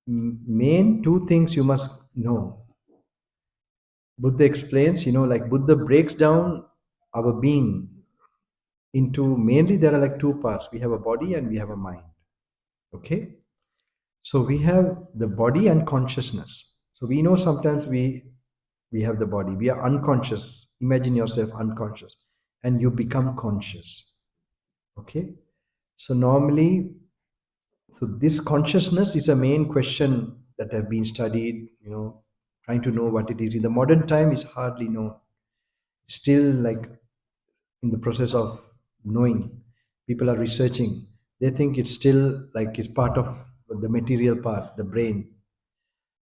main two things you must know. Buddha explains, like Buddha breaks down our being into, mainly there are like two parts. We have a body and we have a mind. Okay? So we have the body and consciousness. So we know sometimes we have the body. We are unconscious. Imagine yourself unconscious and you become conscious. Okay? So normally, so this consciousness is a main question that have been studied, trying to know what it is. In the modern time is hardly known. Still like in the process of knowing. People are researching. They think it's still like it's part of the material part, the brain.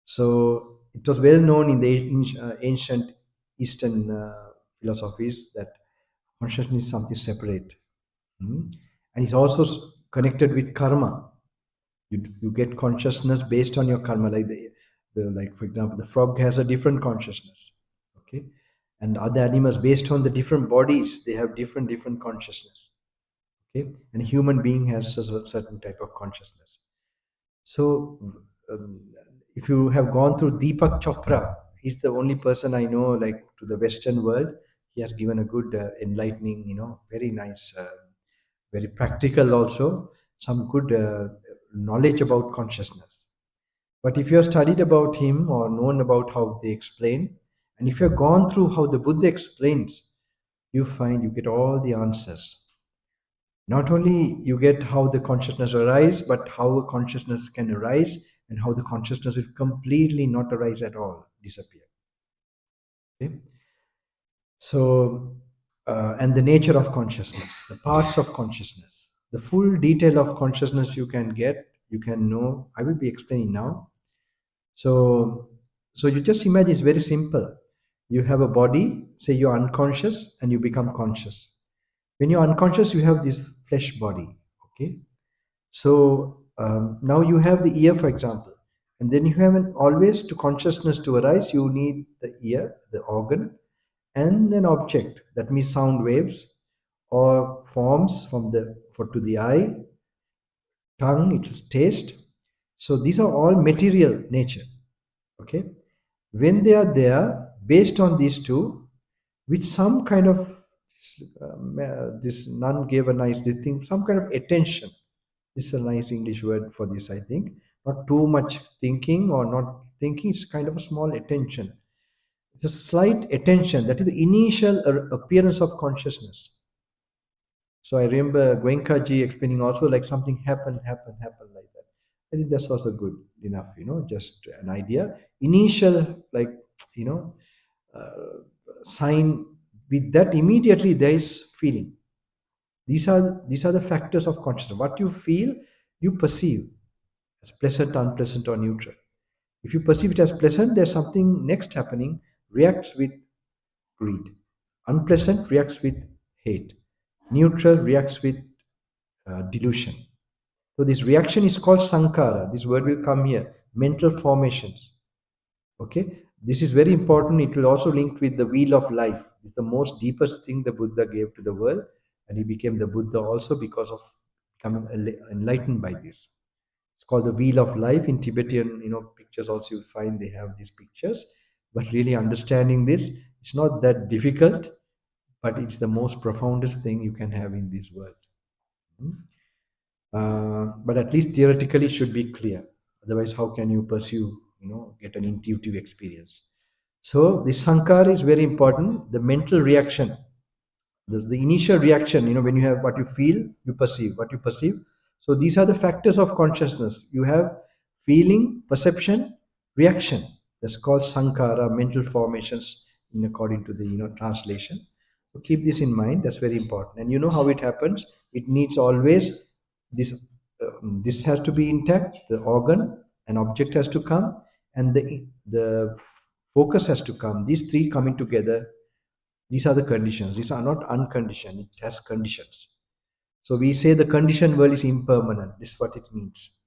So it was well known in the ancient Eastern philosophies that consciousness is something separate. And it's also connected with karma. You get consciousness based on your karma. Like like for example, the frog has a different consciousness. Okay, and other animals based on the different bodies they have different consciousness. Okay, and a human being has a certain type of consciousness. So, um, if you have gone through Deepak Chopra, he's the only person I know, like to the Western world. He has given a good, enlightening, very nice, very practical also, some good knowledge about consciousness. But if you have studied about him or known about how they explain, and if you have gone through how the Buddha explains, you get all the answers. Not only you get how the consciousness arise, but how a consciousness can arise and how the consciousness will completely not arise at all, disappear. Okay? So, and the nature of consciousness, the parts of consciousness, the full detail of consciousness you can get, you can know. I will be explaining now. So, so you just imagine it's very simple. You have a body, say you're unconscious, and you become conscious. When you're unconscious, you have this flesh body. Okay. So now you have the ear, for example, and then you have always to consciousness to arise, you need the ear, the organ, and an object. That means sound waves or forms from the for to the eye, tongue, it is taste. So these are all material nature. Okay, when they are there, based on these two, with some kind of this nun gave a nice they think some kind of attention. This is a nice English word for this, I think. Not too much thinking or not thinking, it's kind of a small attention. It's a slight attention. That is the initial appearance of consciousness. So I remember Goenkaji explaining also like something happened like that. I think that's also good enough, just an idea. Initial, like, you know, sign with that immediately there is feeling. These are the factors of consciousness. What you feel, you perceive as pleasant, unpleasant, or neutral. If you perceive it as pleasant, there's something next happening, reacts with greed. Unpleasant reacts with hate. Neutral reacts with delusion. So this reaction is called sankara. This word will come here. Mental formations. Okay. This is very important. It will also link with the wheel of life. It's the most deepest thing the Buddha gave to the world, and he became the Buddha also because of becoming enlightened by this. It's called the wheel of life. In Tibetan, pictures also you find they have these pictures. But really understanding this, it's not that difficult, but it's the most profoundest thing you can have in this world. Hmm? But at least theoretically should be clear. Otherwise, how can you pursue, get an intuitive experience? So this sankara is very important. The mental reaction, the initial reaction, when you have what you feel, you perceive what you perceive. So these are the factors of consciousness. You have feeling, perception, reaction. That's called sankara, mental formations, in according to the translation. So keep this in mind. That's very important. And you know how it happens. It needs always this has to be intact. The organ, an object has to come, and the focus has to come. These three coming together, these are the conditions. These are not unconditioned. It has conditions. So we say the conditioned world is impermanent. This is what it means.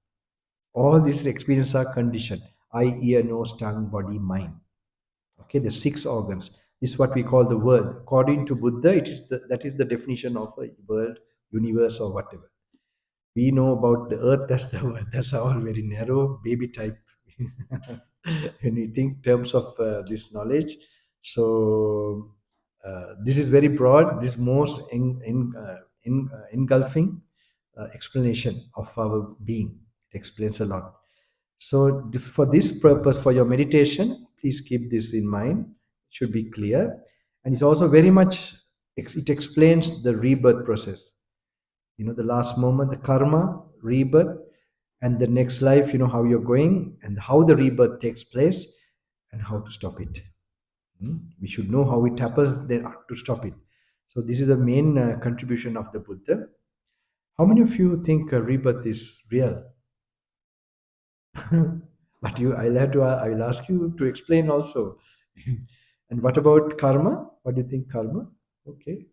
All these experiences are conditioned. Eye, ear, nose, tongue, body, mind. Okay, the six organs. This is what we call the world. According to Buddha, that is the definition of a world, universe, or whatever. We know about the earth, that's all very narrow baby type when we think terms of this knowledge. So this is very broad, this most engulfing explanation of our being. It explains a lot. So for this purpose, for your meditation, please keep this in mind. It should be clear. And it's also very much, it explains the rebirth process. The last moment, the karma, rebirth, and the next life, how you're going and how the rebirth takes place and how to stop it. We should know how it happens then to stop it. So this is the main contribution of the Buddha. How many of you think rebirth is real? But I'll ask you to explain also. And what about karma? What do you think karma? Okay.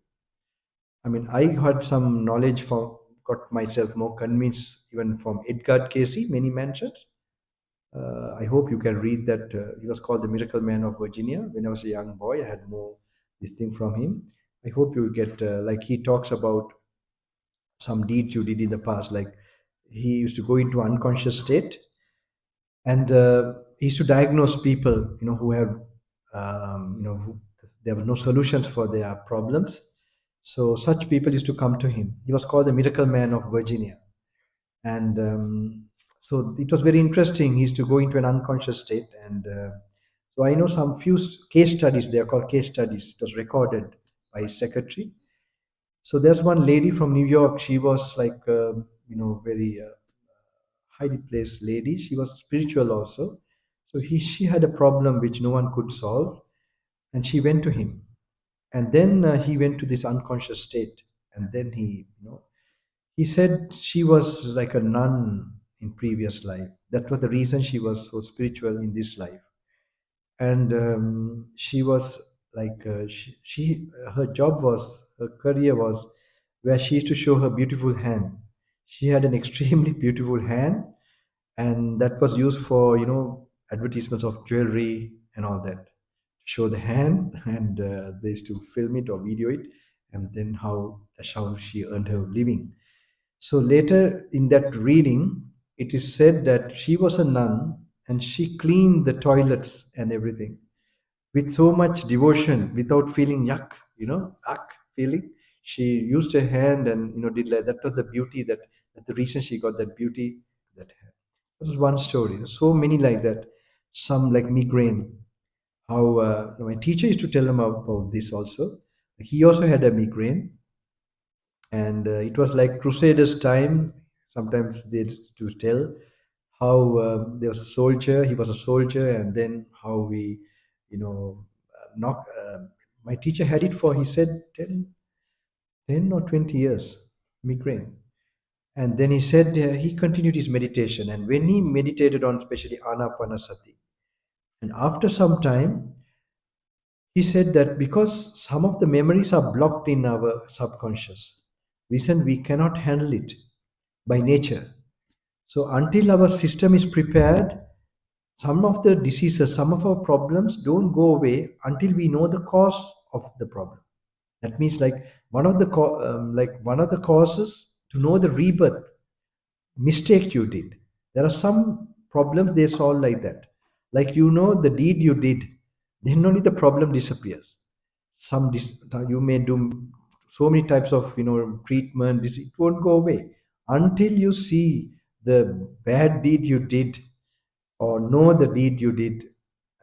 I mean, I had some knowledge from, got myself more convinced even from Edgar Casey, Many Mansions. I hope you can read that. He was called the Miracle Man of Virginia. When I was a young boy, I had more this thing from him. I hope you get, like he talks about some deeds you did in the past. Like he used to go into unconscious state, and he used to diagnose people, who have, who, there were no solutions for their problems. So such people used to come to him. He was called the Miracle Man of Virginia, and so it was very interesting. He used to go into an unconscious state, and so I know some few case studies. They are called case studies. It was recorded by his secretary. So there's one lady from New York. She was like, very highly placed lady. She was spiritual also. So she had a problem which no one could solve, and she went to him. And then he went to this unconscious state, and then he said she was like a nun in previous life. That was the reason she was so spiritual in this life. And she was like, her job was, her career was where she used to show her beautiful hand. She had an extremely beautiful hand, and that was used for advertisements of jewelry and all that, to show the hand. And they used to film it or video it, and then that's how she earned her living. So later in that reading, it is said that she was a nun and she cleaned the toilets and everything with so much devotion without feeling yuck feeling. She used her hand and did like that. Was the beauty that the reason she got that beauty, that hand. That was one story. There's so many like that. Some like migraine. How my teacher used to tell him about this also. He also had a migraine, and it was like Crusaders' time. Sometimes they used to tell how there was a soldier. He was a soldier, and then how we, knock. My teacher had it for, he said, 10 or 20 years, migraine. And then he said he continued his meditation. And when he meditated on especially Anapanasati, and after some time, he said that because some of the memories are blocked in our subconscious, reason we cannot handle it by nature. So until our system is prepared, some of the diseases, some of our problems don't go away until we know the cause of the problem. That means like one of the causes to know the rebirth mistake you did. There are some problems they solve like that. Like the deed you did, then only the problem disappears. You may do so many types of treatment. This it won't go away until you see the bad deed you did or know the deed you did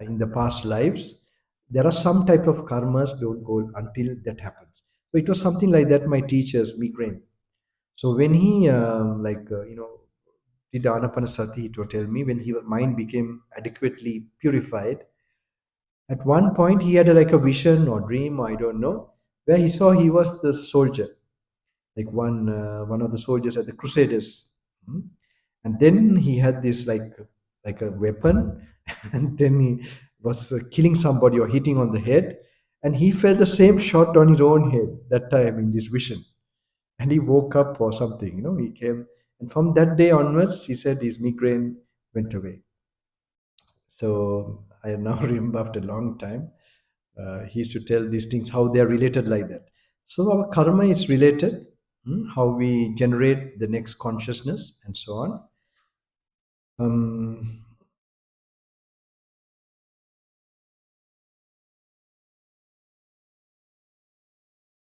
in the past lives. There are some type of karmas don't go until that happens. So it was something like that. My teacher's migraine. So when he did Anapanasati, it will tell me when his mind became adequately purified. At one point, he had like a vision or dream, I don't know, where he saw he was the soldier, like one of the soldiers at the Crusaders. Hmm? And then he had this like a weapon, and then he was killing somebody or hitting on the head, and he felt the same shot on his own head that time in this vision, and he woke up or something. He came, and from that day onwards, he said his migraine went away. So I now remember after a long time, he used to tell these things how they are related like that. So our karma is related. how we generate the next consciousness, and so on.